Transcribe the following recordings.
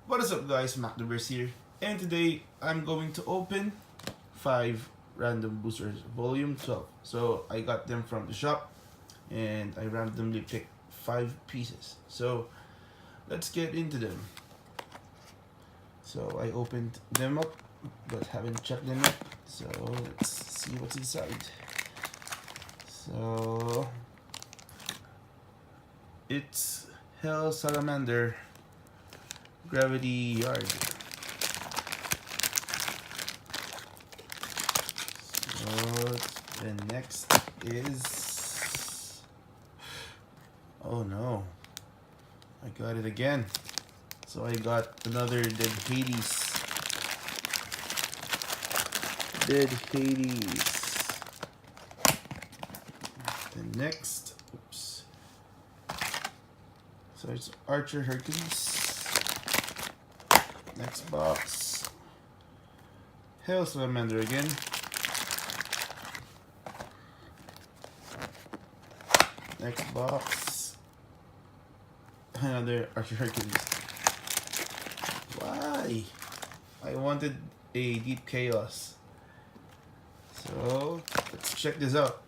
What is up guys, Beyblades here, and today I'm going to open 5 random boosters volume 12. So I got them from the shop and I randomly picked 5 pieces. So let's get into them. So I opened them up but haven't checked them yet. So let's see what's inside. So it's Hell Salamander Gravity Yard. So the next is, oh no, I got it again. So I got another Dead Hades. The next, oops. So it's Archer Hercules. Next box, Hell Salamander again. Next box, another Archer Hercules. Why? I wanted a Deep Chaos. So let's check this out.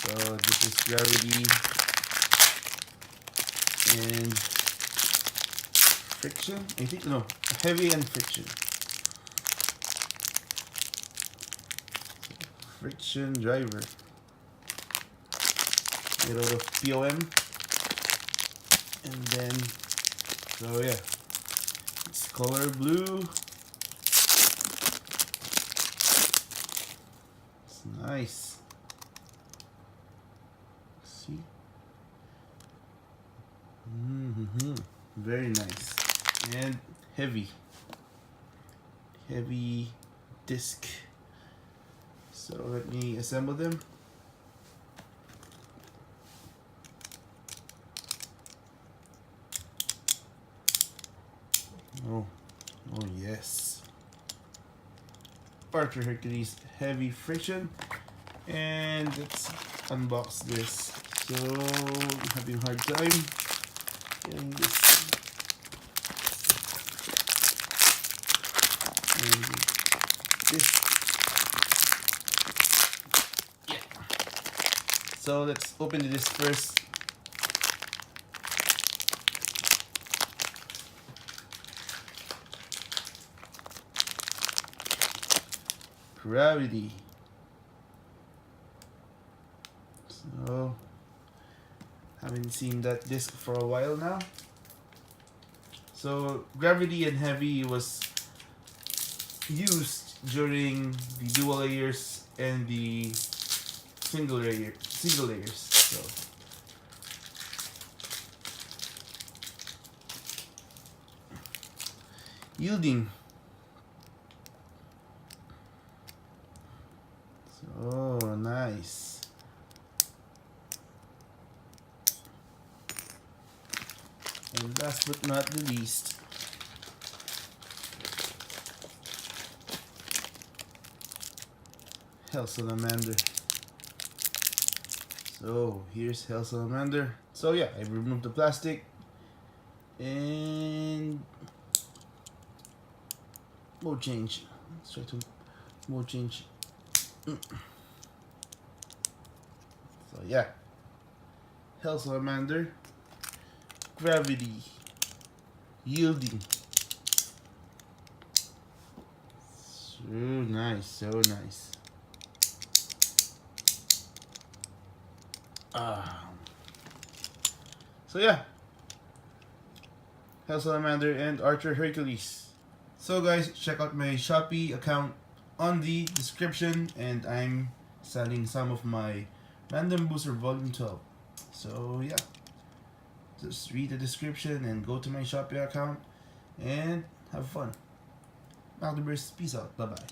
So this is Gravity and Friction. I think no, Heavy and Friction. Friction driver. Get out of POM. And then, so yeah, it's color blue. It's nice. See? Very nice. And heavy disc. So let me assemble them. Oh yes. Archer Hercules Heavy Friction. And let's unbox this. So I'm having a hard time getting this. And this. Yeah. So let's open this first. Gravity. So haven't seen that disc for a while now. So Gravity and Heavy was used during the dual layers and the single layers. So yielding. So nice. And last but not the least, Hell Salamander. So here's Hell Salamander. So yeah, I removed the plastic and mode change. Let's try to mode change. So yeah, Hell Salamander, Gravity, Yielding. So nice, so nice. So yeah, Hell Salamander and Archer Hercules. So guys, check out my Shopee account on the description, and I'm selling some of my Random Booster Volume 12. So yeah, just read the description and go to my Shopee account and have fun. Beyblades, peace out, bye bye.